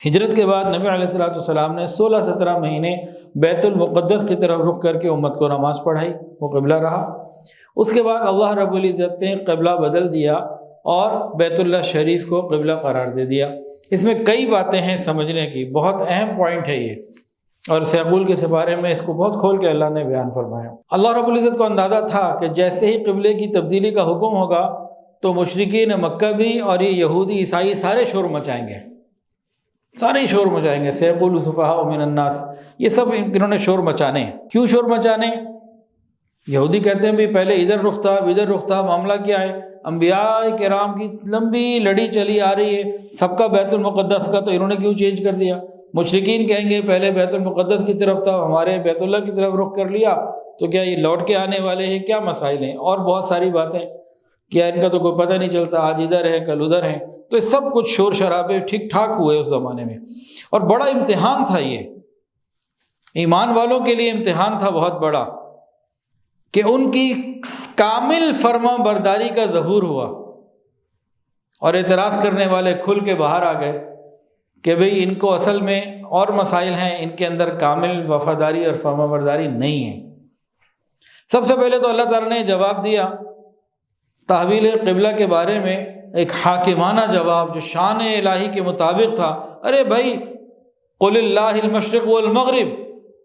ہجرت کے بعد نبی علیہ الصلوۃ والسلام نے 16-17 مہینے بیت المقدس کی طرف رخ کر کے امت کو نماز پڑھائی، وہ قبلہ رہا۔ اس کے بعد اللہ رب العزت نے قبلہ بدل دیا اور بیت اللہ شریف کو قبلہ قرار دے دیا۔ اس میں کئی باتیں ہیں سمجھنے کی، بہت اہم پوائنٹ ہے یہ، اور سیغول کے سپارے میں اس کو بہت کھول کے اللہ نے بیان فرمایا۔ اللہ رب العزت کو اندازہ تھا کہ جیسے ہی قبلے کی تبدیلی کا حکم ہوگا تو مشرکین مکہ بھی اور یہ یہودی عیسائی سارے شور مچائیں گے، سارے شور مچائیں گے۔ سیقول السفہاء من الناس، یہ سب انہوں نے شور مچانے ہیں۔ کیوں شور مچانے؟ یہودی کہتے ہیں بھی پہلے ادھر رخ تھا، ادھر رخ تھا، معاملہ کیا ہے؟ انبیاء کرام کی لمبی لڑی چلی آ رہی ہے، سب کا بیت المقدس کا، تو انہوں نے کیوں چینج کر دیا؟ مشرکین کہیں گے پہلے بیت المقدس کی طرف تھا، ہمارے بیت اللہ کی طرف رخ کر لیا، تو کیا یہ لوٹ کے آنے والے ہیں؟ کیا مسائل ہیں؟ اور بہت ساری باتیں، کیا ان کا تو کوئی پتہ نہیں چلتا، آج ادھر ہے کل ادھر ہے۔ تو یہ سب کچھ شور شرابے ٹھیک ٹھاک ہوئے اس زمانے میں، اور بڑا امتحان تھا یہ، ایمان والوں کے لیے امتحان تھا بہت بڑا، کہ ان کی کامل فرما برداری کا ظہور ہوا، اور اعتراض کرنے والے کھل کے باہر آ گئے کہ بھئی ان کو اصل میں اور مسائل ہیں، ان کے اندر کامل وفاداری اور فرما برداری نہیں ہے۔ سب سے پہلے تو اللہ تعالیٰ نے جواب دیا تحویل قبلہ کے بارے میں، ایک حاکمانہ جواب جو شان الہی کے مطابق تھا۔ ارے بھائی، قل اللہ المشرق والمغرب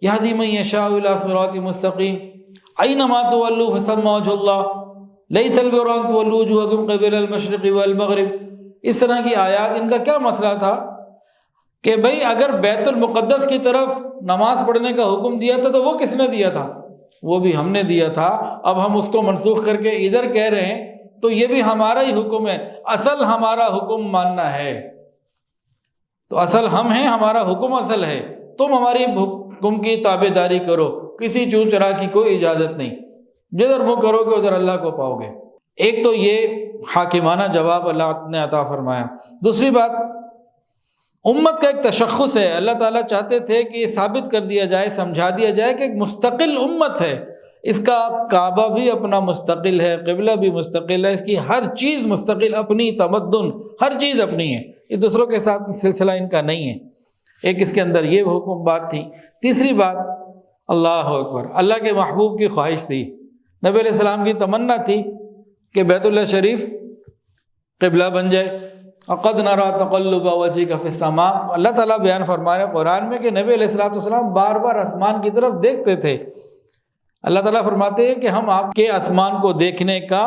یہدی من یشاء الی صراط مستقیم اینما تولوا فثم وجہ اللہ لیس البر ان تولوا وجوہکم قبل المشرق والمغرب۔ اس طرح کی آیات، ان کا کیا مسئلہ تھا کہ بھئی اگر بیت المقدس کی طرف نماز پڑھنے کا حکم دیا تھا تو وہ کس نے دیا تھا؟ وہ بھی ہم نے دیا تھا۔ اب ہم اس کو منسوخ کر کے ادھر کہہ رہے ہیں تو یہ بھی ہمارا ہی حکم ہے، اصل ہمارا حکم ماننا ہے، تو اصل ہم ہیں، ہمارا حکم اصل ہے، تم ہماری حکم کی تابع داری کرو، کسی چون چرا کی کوئی اجازت نہیں، جدھر منہ کرو گے ادھر اللہ کو پاؤ گے۔ ایک تو یہ حاکمانہ جواب اللہ نے عطا فرمایا۔ دوسری بات، امت کا ایک تشخص ہے، اللہ تعالیٰ چاہتے تھے کہ یہ ثابت کر دیا جائے، سمجھا دیا جائے کہ ایک مستقل امت ہے، اس کا کعبہ بھی اپنا مستقل ہے، قبلہ بھی مستقل ہے، اس کی ہر چیز مستقل، اپنی تمدن، ہر چیز اپنی ہے، یہ دوسروں کے ساتھ سلسلہ ان کا نہیں ہے۔ ایک اس کے اندر یہ حکم بات تھی۔ تیسری بات، اللہ اکبر، اللہ کے محبوب کی خواہش تھی، نبی علیہ السلام کی تمنا تھی کہ بیت اللہ شریف قبلہ بن جائے۔ وَقَدْ نَرَىٰ تَقَلُّبَ وَجْهِكَ فِي السَّمَاءِ، اللہ تعالیٰ بیان فرما رہے ہیں قرآن میں کہ نبی علیہ السلام بار بار آسمان کی طرف دیکھتے تھے۔ اللہ تعالیٰ فرماتے ہیں کہ ہم آپ کے آسمان کو دیکھنے کا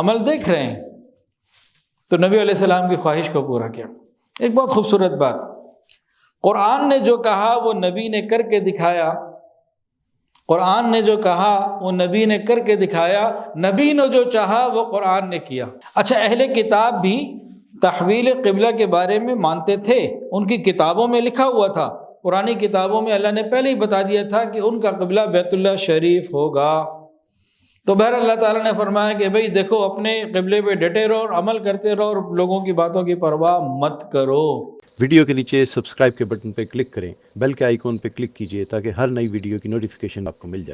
عمل دیکھ رہے ہیں، تو نبی علیہ السلام کی خواہش کو پورا کیا۔ ایک بہت خوبصورت بات، قرآن نے جو کہا وہ نبی نے کر کے دکھایا، قرآن نے جو کہا وہ نبی نے کر کے دکھایا، نبی نے جو چاہا وہ قرآن نے کیا۔ اچھا، اہل کتاب بھی تحویل قبلہ کے بارے میں مانتے تھے، ان کی کتابوں میں لکھا ہوا تھا، پرانی کتابوں میں اللہ نے پہلے ہی بتا دیا تھا کہ ان کا قبلہ بیت اللہ شریف ہوگا۔ تو بہر اللہ تعالیٰ نے فرمایا کہ بھئی دیکھو، اپنے قبلے پہ ڈٹے رہو اور عمل کرتے رہو اور لوگوں کی باتوں کی پرواہ مت کرو۔ ویڈیو کے نیچے سبسکرائب کے بٹن پہ کلک کریں، بیل کے آئیکن پہ کلک کیجئے تاکہ ہر نئی ویڈیو کی نوٹیفیکیشن آپ کو مل جائے۔